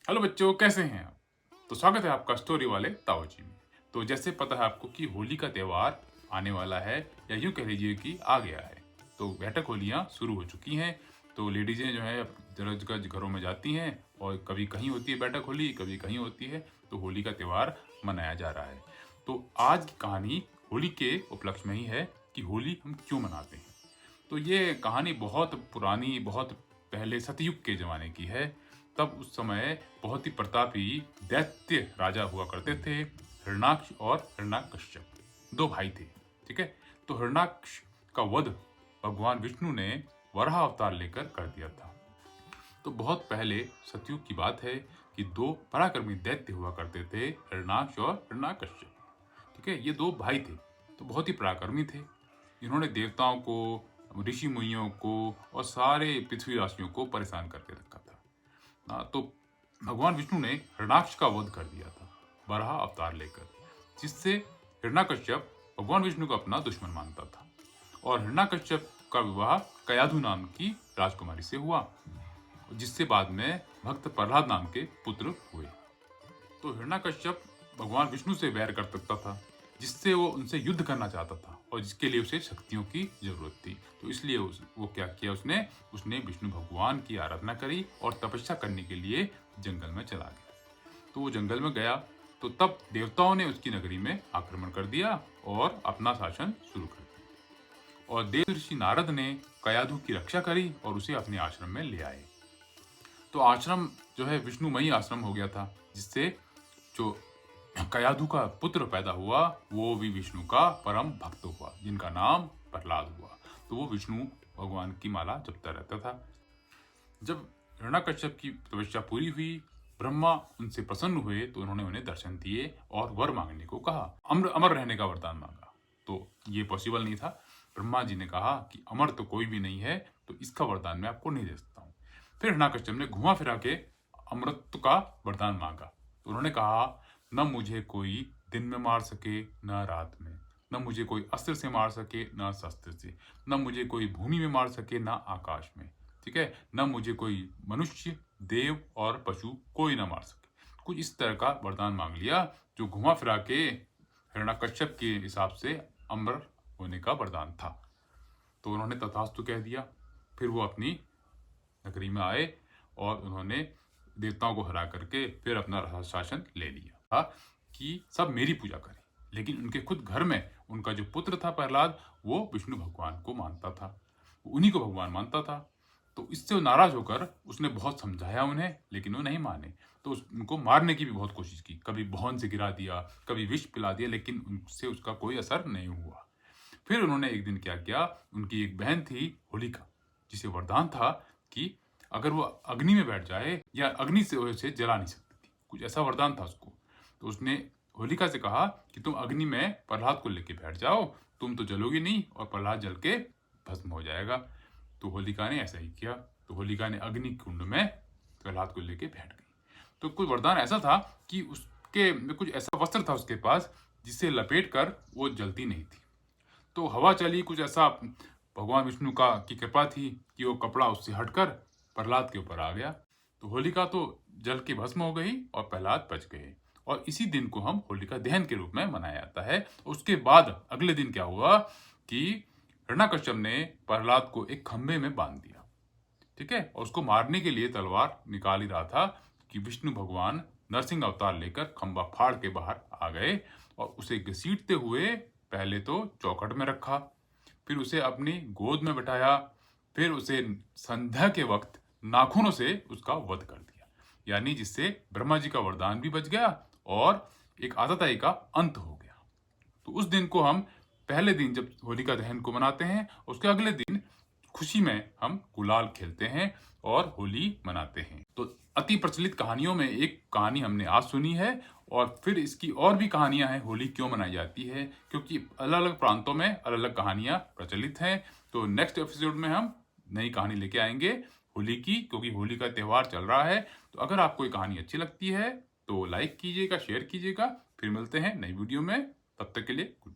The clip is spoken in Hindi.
हेलो बच्चों, कैसे हैं आप? तो स्वागत है आपका स्टोरी वाले ताऊजी में। तो जैसे पता है आपको कि होली का त्योहार आने वाला है, या यूं कह लीजिए कि आ गया है। तो बैठक होलियां शुरू हो चुकी हैं। तो लेडीजें जो है जगह घरों में जाती हैं, और कभी कहीं होती है बैठक होली, कभी कहीं होती है। तो होली का त्योहार मनाया जा रहा है। तो आज की कहानी होली के उपलक्ष्य में ही है कि होली हम क्यों मनाते हैं। तो ये कहानी बहुत पुरानी, बहुत पहले सतयुग के ज़माने की है। तब उस समय बहुत ही प्रतापी दैत्य राजा हुआ करते थे, हिरण्याक्ष और हिरण्यकश्यप। दो भाई थे, ठीक है। तो हिरण्याक्ष का वध भगवान विष्णु ने वराह अवतार लेकर कर दिया था। तो बहुत पहले सतयुग की बात है कि दो पराक्रमी दैत्य हुआ करते थे, हिरण्याक्ष और हिरण्यकश्यप। ठीक है, ये दो भाई थे, तो बहुत ही पराक्रमी थे। इन्होंने देवताओं को, ऋषि मुनियों को और सारे पृथ्वीवासियों को परेशान करके रखा था। तो भगवान विष्णु ने हिरण्याक्ष का वध कर दिया था वराह अवतार लेकर, जिससे हिरण्यकश्यप भगवान विष्णु को अपना दुश्मन मानता था। और हिरण्यकश्यप का विवाह कयाधु नाम की राजकुमारी से हुआ, जिससे बाद में भक्त प्रहलाद नाम के पुत्र हुए। तो हिरण्यकश्यप भगवान विष्णु से वैर कर सकता था, जिससे वो उनसे युद्ध करना चाहता था, और जिसके लिए उसे शक्तियों की जरूरत थी। तो इसलिए वो क्या किया, उसने विष्णु भगवान की आराधना करी और तपस्या करने के लिए जंगल में चला गया। तो वो जंगल में गया, तो तब देवताओं ने उसकी नगरी में आक्रमण कर दिया और अपना शासन शुरू कर दिया। और देव ऋषि नारद ने कयाधु की रक्षा करी और उसे अपने आश्रम में ले आए। तो आश्रम जो है विष्णुमयी आश्रम हो गया था, जिससे जो कयाधु का पुत्र पैदा हुआ वो भी विष्णु का परम भक्त हुआ, जिनका नाम प्रहलाद हुआ। तो वो विष्णु भगवान की माला जपता रहता था। जब हिरण्यकश्यप की तपस्या पूरी हुई, ब्रह्मा उनसे प्रसन्न हुए, तो उन्होंने उन्हें दर्शन दिए और वर मांगने को कहा। अमर अमर रहने का वरदान मांगा। तो ये पॉसिबल नहीं था। ब्रह्मा जी ने कहा कि अमर तो कोई भी नहीं है, तो इसका वरदान मैं आपको नहीं दे सकता हूँ। फिर हिरण्यकश्यप ने घुमा फिरा के अमृत का वरदान मांगा। तो उन्होंने कहा, न मुझे कोई दिन में मार सके न रात में, न मुझे कोई अस्त्र से मार सके न शस्त्र से, न मुझे कोई भूमि में मार सके न आकाश में, ठीक है, न मुझे कोई मनुष्य, देव और पशु कोई न मार सके। कुछ इस तरह का वरदान मांग लिया, जो घुमा फिरा के हिरण्यकश्यप के हिसाब से अमर होने का वरदान था। तो उन्होंने तथास्तु कह दिया। फिर वो अपनी नगरी में आए और उन्होंने देवताओं को हरा करके फिर अपना शासन ले लिया कि सब मेरी पूजा करें। लेकिन उनके खुद घर में उनका जो पुत्र था प्रहलाद, वो विष्णु भगवान को मानता था, वो उन्हीं को भगवान मानता था। तो इससे वो नाराज होकर उसने बहुत समझाया उन्हें, लेकिन वो नहीं माने। तो उनको मारने की भी बहुत कोशिश की, कभी भवन से गिरा दिया, कभी विष पिला दिया, लेकिन उनसे उसका कोई असर नहीं हुआ। फिर उन्होंने एक दिन क्या किया, उनकी एक बहन थी होलिका, जिसे वरदान था कि अगर वो अग्नि में बैठ जाए या अग्नि से उसे जला नहीं सकती थी, कुछ ऐसा वरदान था उसको। तो उसने होलिका से कहा कि तुम अग्नि में प्रहलाद को लेके बैठ जाओ, तुम तो जलोगी नहीं और प्रहलाद जल के भस्म हो जाएगा। तो होलिका ने ऐसा ही किया। तो होलिका ने अग्नि कुंड में प्रहलाद को लेके बैठ गई। तो कोई वरदान ऐसा था कि उसके कुछ ऐसा वस्त्र था उसके पास, जिसे लपेट कर वो जलती नहीं थी। तो हवा चली, कुछ ऐसा भगवान विष्णु का की कृपा थी कि वो कपड़ा उससे हटकर प्रहलाद के ऊपर आ गया। तो होलिका तो जल के भस्म हो गई और प्रहलाद बच गए। और इसी दिन को हम होलिका दहन के रूप में मनाया जाता है। उसके बाद अगले दिन क्या हुआ कि हिरण्यकश्यप ने प्रहलाद को एक खंभे में बांध दिया, ठीक है। और उसको मारने के लिए तलवार निकाल ही रहा था कि विष्णु भगवान नरसिंह अवतार लेकर खंभा फाड़ के बाहर आ गए और उसे घसीटते हुए पहले तो चौखट में रखा, फिर उसे अपनी गोद में बिठाया, फिर उसे संध्या के वक्त नाखूनों से उसका वध कर दिया। यानी जिससे ब्रह्मा जी का वरदान भी बच गया और एक आतताई का अंत हो गया। तो उस दिन को हम पहले दिन जब होलिका दहन को मनाते हैं, उसके अगले दिन खुशी में हम गुलाल खेलते हैं और होली मनाते हैं। तो अति प्रचलित कहानियों में एक कहानी हमने आज सुनी है, और फिर इसकी और भी कहानियां हैं होली क्यों मनाई जाती है, क्योंकि अलग अलग प्रांतों में अलग अलग कहानियां प्रचलित हैं। तो नेक्स्ट एपिसोड में हम नई कहानी लेके आएंगे होली की, क्योंकि होली का त्यौहार चल रहा है। तो अगर आपको ये कहानी अच्छी लगती है तो लाइक कीजिएगा, शेयर कीजिएगा। फिर मिलते हैं नई वीडियो में, तब तक के लिए गुड।